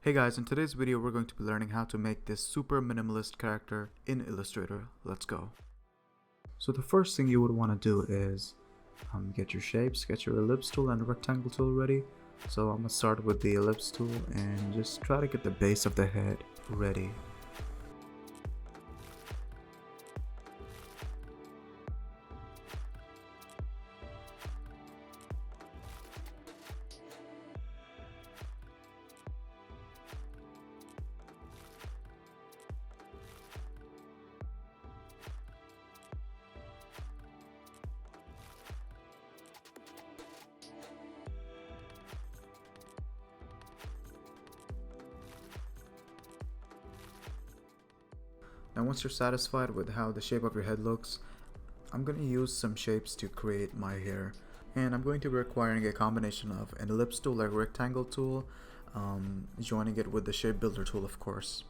Hey guys, in today's video we're going to be learning how to make this super minimalist character in Illustrator. Let's go. So the first thing you would want to do is get your shapes, get your ellipse tool and rectangle tool ready. So I'm going to start with the ellipse tool and just try to get the base of the head ready. Now once you're satisfied with how the shape of your head looks, I'm going to use some shapes to create my hair. And I'm going to be requiring a combination of an ellipse tool, a rectangle tool, joining it with the shape builder tool of course.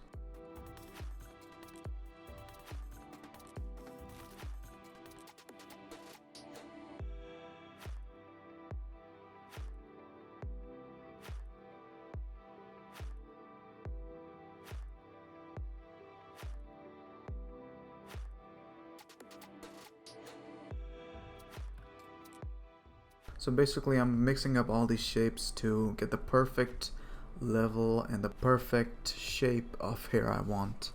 So basically I'm mixing up all these shapes to get the perfect level and the perfect shape of hair I want.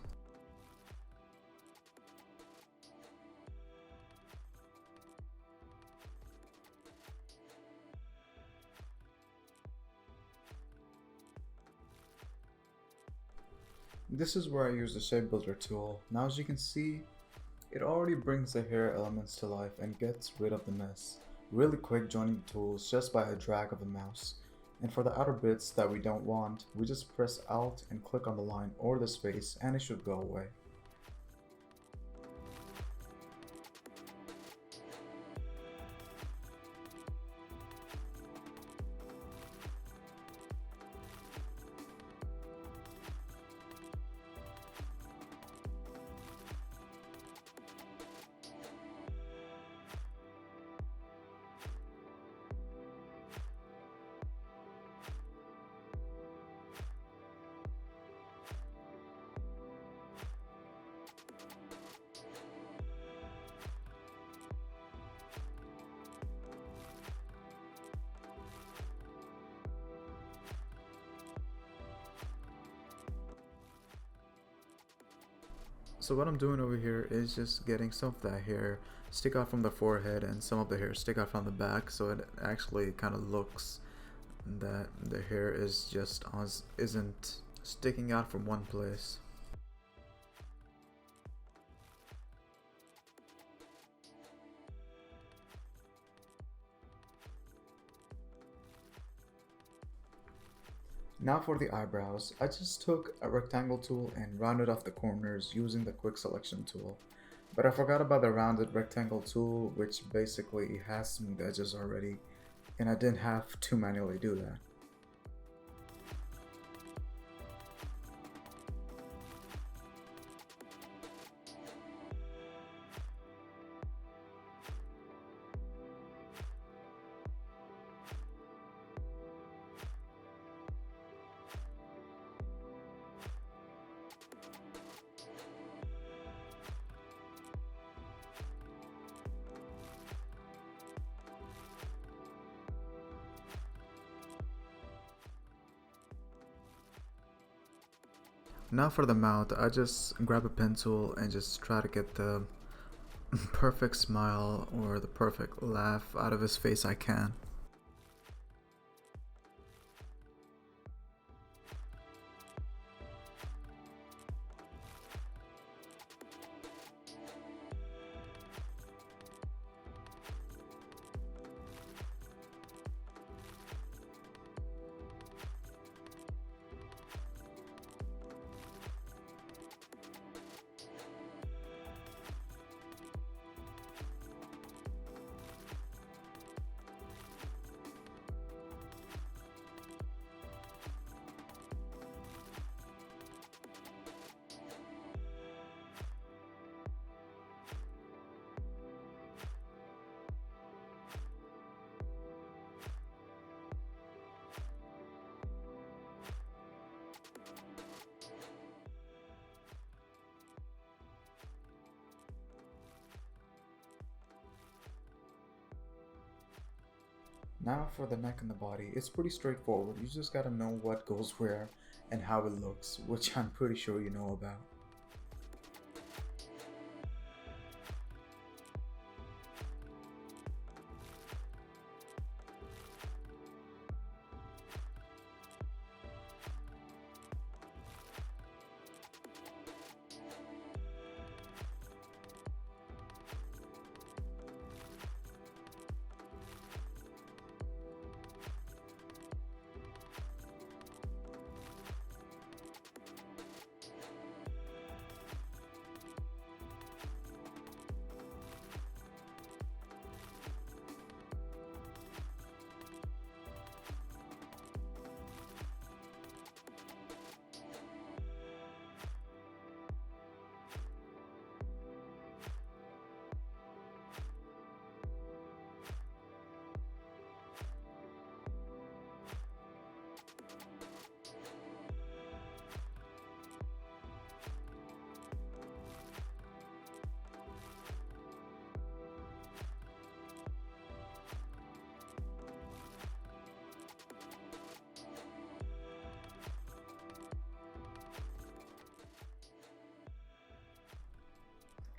This is where I use the shape builder tool. Now as you can see, it already brings the hair elements to life and gets rid of the mess really quick, joining the tools just by a drag of the mouse. And for the outer bits that we don't want, we just press Alt and click on the line or the space and it should go away. So what I'm doing over here is just getting some of that hair stick out from the forehead and some of the hair stick out from the back, so it actually kind of looks that the hair isn't sticking out from one place. Now for the eyebrows, I just took a rectangle tool and rounded off the corners using the quick selection tool. But I forgot about the rounded rectangle tool, which basically has smooth edges already, and I didn't have to manually do that. Now for the mouth, I just grab a pencil and just try to get the perfect smile or the perfect laugh out of his face I can. Now for the neck and the body, it's pretty straightforward. You just gotta know what goes where and how it looks, which I'm pretty sure you know about.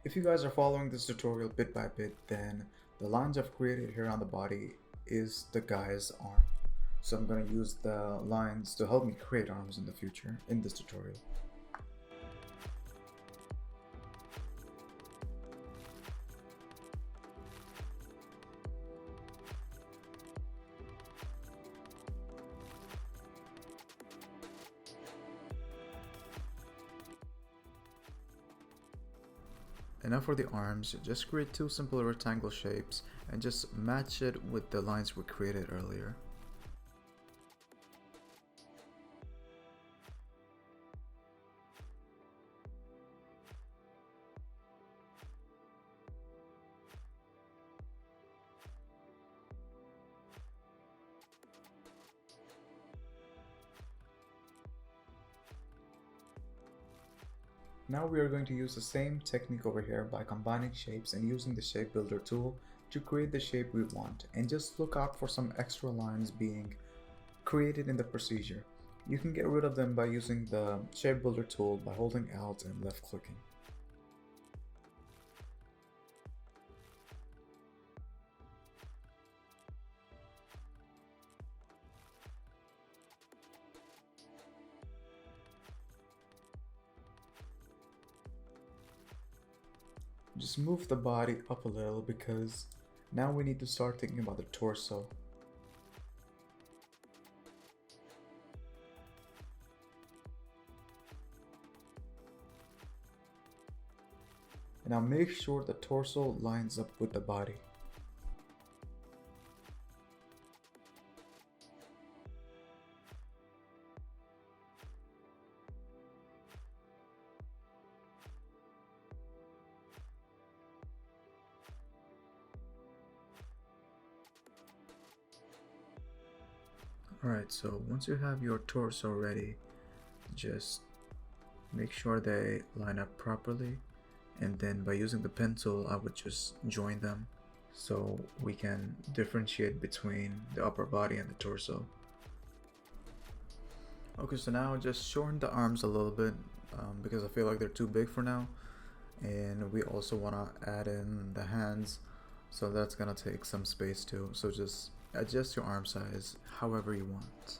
If you guys are following this tutorial bit by bit, then the lines I've created here on the body is the guy's arm. So I'm going to use the lines to help me create arms in the future in this tutorial. And now for the arms, just create two simple rectangle shapes and just match it with the lines we created earlier. Now we are going to use the same technique over here by combining shapes and using the shape builder tool to create the shape we want, and just look out for some extra lines being created in the procedure. You can get rid of them by using the shape builder tool by holding Alt and left clicking. Just move the body up a little because now we need to start thinking about the torso. And now make sure the torso lines up with the body. Alright, so once you have your torso ready, just make sure they line up properly, and then by using the pen tool I would just join them so we can differentiate between the upper body and the torso. Okay, so now just shorten the arms a little bit because I feel like they're too big for now, and we also want to add in the hands, so that's gonna take some space too, so just adjust your arm size however you want.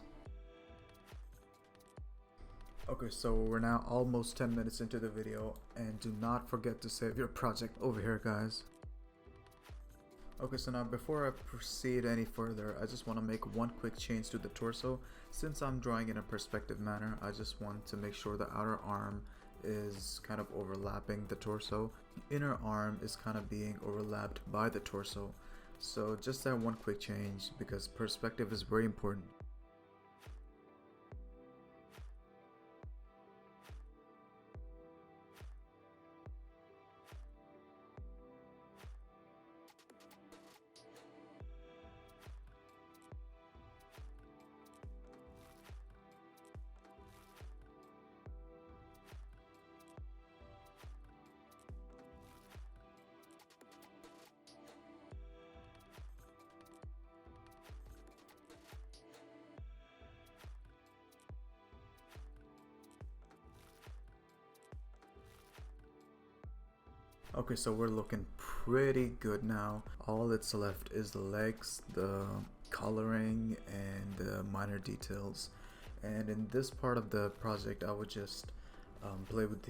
Okay, so we're now almost 10 minutes into the video, and do not forget to save your project over here, guys. Okay, so now before I proceed any further, I just want to make one quick change to the torso. Since I'm drawing in a perspective manner, I just want to make sure the outer arm is kind of overlapping the torso. The inner arm is kind of being overlapped by the torso. So just that one quick change, because perspective is very important. Okay, so we're looking pretty good now. All that's left is the legs, the coloring, and the minor details. And in this part of the project, I would just play with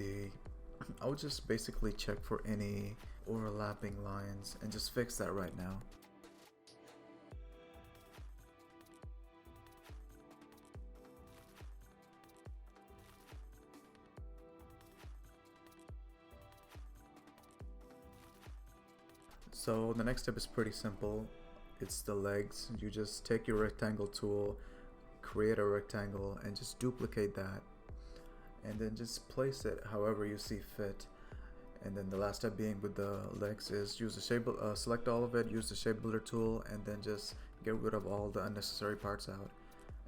I would just basically check for any overlapping lines and just fix that right now. So the next step is pretty simple. It's the legs. You just take your rectangle tool, create a rectangle, and just duplicate that, and then just place it however you see fit. And then the last step being with the legs is use the shape, select all of it, use the shape builder tool, and then just get rid of all the unnecessary parts out.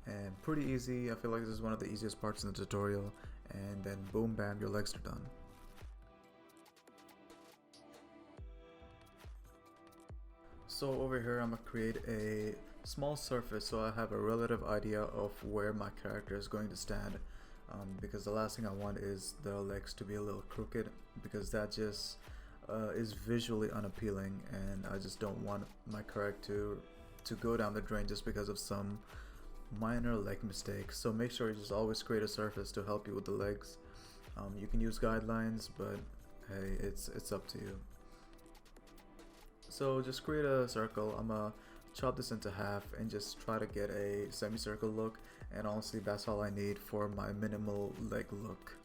And pretty easy. I feel like this is one of the easiest parts in the tutorial. And then boom, bam, your legs are done. So over here I'm gonna create a small surface so I have a relative idea of where my character is going to stand, because the last thing I want is the legs to be a little crooked, because that just is visually unappealing, and I just don't want my character to go down the drain just because of some minor leg mistakes. So make sure you just always create a surface to help you with the legs. You can use guidelines, but hey, it's up to you. So just create a circle. I'm gonna chop this into half and just try to get a semicircle look, and honestly that's all I need for my minimal leg look.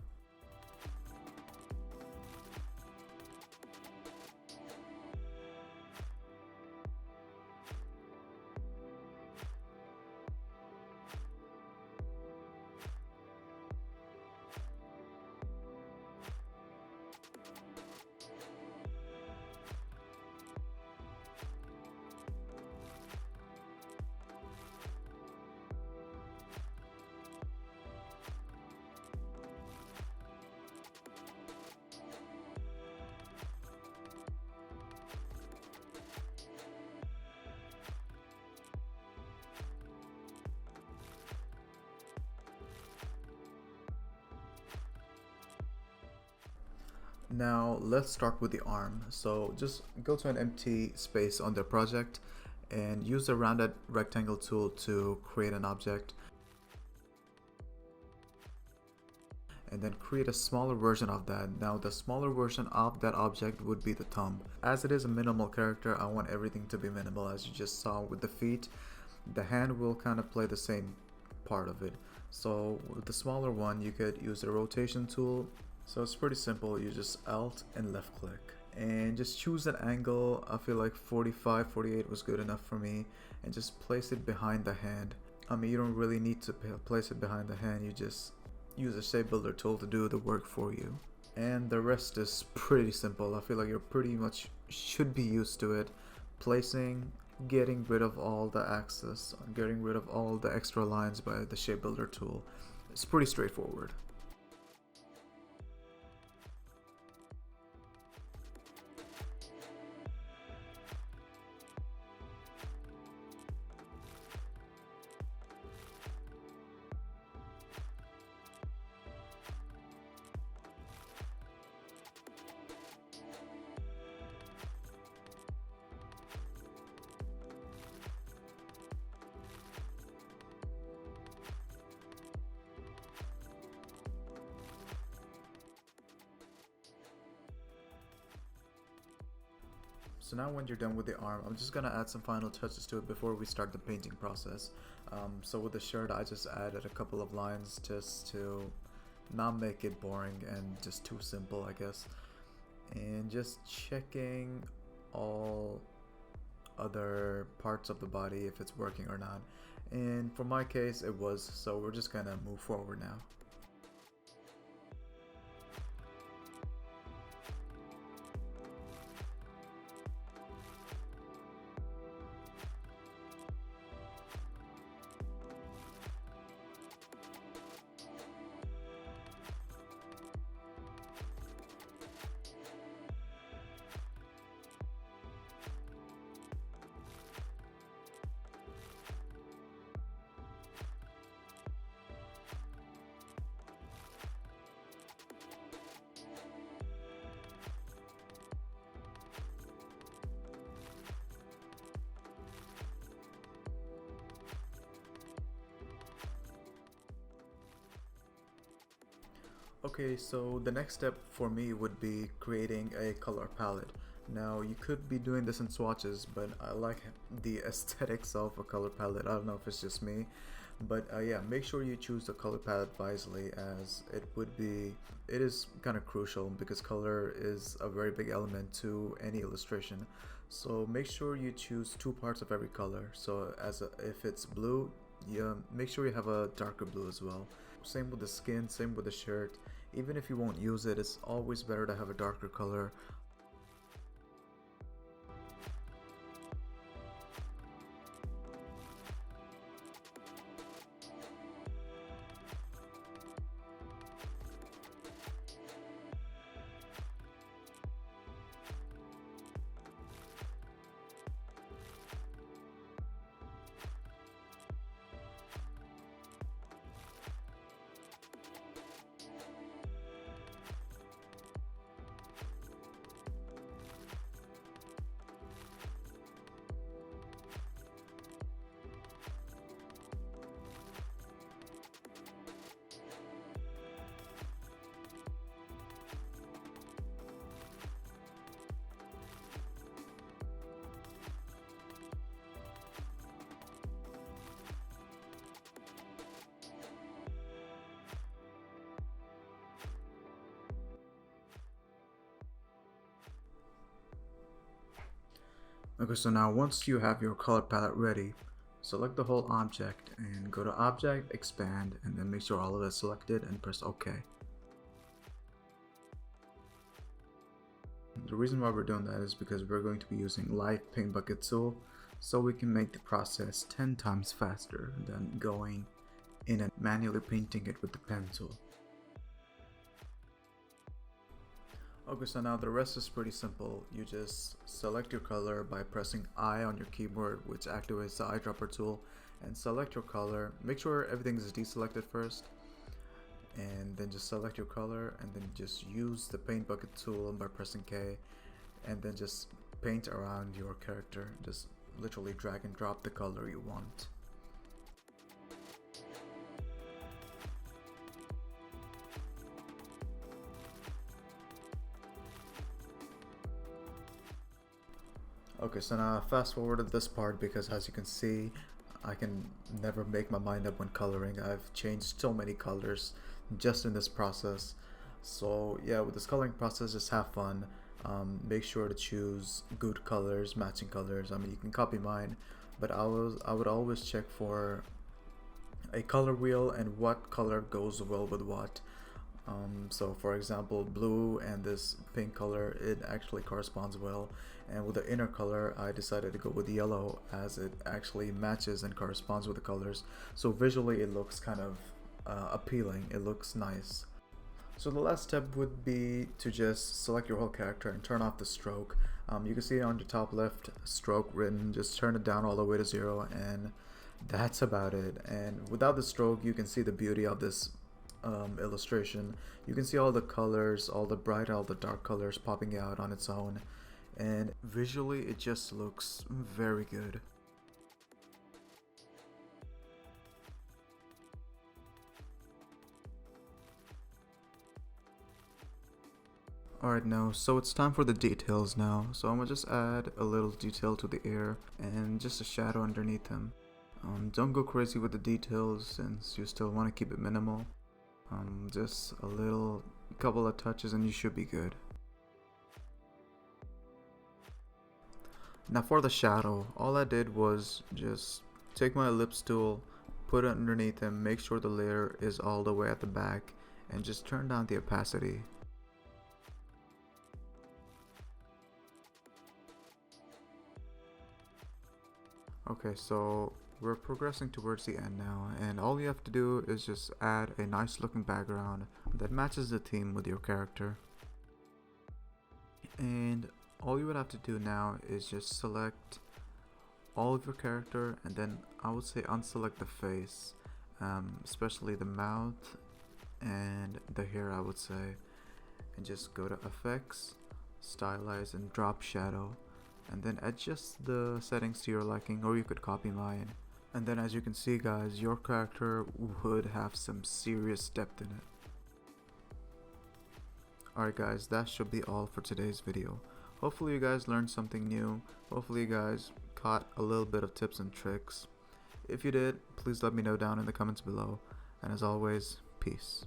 Now let's start with the arm. So just go to an empty space on the project and use the rounded rectangle tool to create an object, and then create a smaller version of that. Now the smaller version of that object would be the thumb. As it is a minimal character, I want everything to be minimal. As you just saw with the feet, the hand will kind of play the same part of it. So with the smaller one, you could use the rotation tool. So it's pretty simple. You just alt and left click and just choose an angle. I feel like 45, 48 was good enough for me, and just place it behind the hand. I mean, you don't really need to place it behind the hand. You just use a shape builder tool to do the work for you. And the rest is pretty simple. I feel like you're pretty much should be used to it. Placing, getting rid of all the axis, getting rid of all the extra lines by the shape builder tool. It's pretty straightforward. So now when you're done with the arm, I'm just gonna add some final touches to it before we start the painting process. So with the shirt, I just added a couple of lines just to not make it boring and just too simple, I guess. And just checking all other parts of the body if it's working or not. And for my case, it was, so we're just gonna move forward now. Okay, so the next step for me would be creating a color palette. Now you could be doing this in swatches, but I like the aesthetics of a color palette. I don't know if it's just me, but yeah, make sure you choose the color palette wisely, as it is kind of crucial because color is a very big element to any illustration. So make sure you choose two parts of every color. So if it's blue, yeah, make sure you have a darker blue as well. Same with the skin, same with the shirt. Even if you won't use it, it's always better to have a darker color. Okay, so now once you have your color palette ready, select the whole object and go to Object, Expand, and then make sure all of it is selected and press OK. The reason why we're doing that is because we're going to be using Live Paint Bucket tool, so we can make the process 10 times faster than going in and manually painting it with the pen tool. Okay, so now the rest is pretty simple. You just select your color by pressing I on your keyboard, which activates the eyedropper tool, and select your color. Make sure everything is deselected first, and then just select your color, and then just use the paint bucket tool by pressing K, and then just paint around your character. Just literally drag and drop the color you want. Okay, so now fast forward to this part, because as you can see, I can never make my mind up when coloring. I've changed so many colors just in this process. So yeah, with this coloring process, just have fun. Make sure to choose good colors, matching colors. I mean, you can copy mine, but I would always check for a color wheel and what color goes well with what. So for example, blue and this pink color, it actually corresponds well, and with the inner color I decided to go with yellow, as it actually matches and corresponds with the colors, so visually it looks kind of appealing, it looks nice. So the last step would be to just select your whole character and turn off the stroke. You can see on your top left, stroke written, just turn it down all the way to 0, and that's about it. And without the stroke, you can see the beauty of this illustration. You can see all the colors, all the bright, all the dark colors popping out on its own, and visually it just looks very good. Alright, now, so it's time for the details now. So I'm gonna just add a little detail to the ear and just a shadow underneath him. Don't go crazy with the details since you still want to keep it minimal. Just a couple of touches and you should be good. Now for the shadow, all I did was just take my ellipse tool, put it underneath him, make sure the layer is all the way at the back, and just turn down the opacity. Okay, so we're progressing towards the end now, and all you have to do is just add a nice looking background that matches the theme with your character. And all you would have to do now is just select all of your character, and then I would say unselect the face, especially the mouth and the hair, I would say, and just go to effects, stylize, and drop shadow, and then adjust the settings to your liking, or you could copy mine. And then as you can see guys, your character would have some serious depth in it. Alright guys, that should be all for today's video. Hopefully you guys learned something new. Hopefully you guys caught a little bit of tips and tricks. If you did, please let me know down in the comments below. And as always, peace.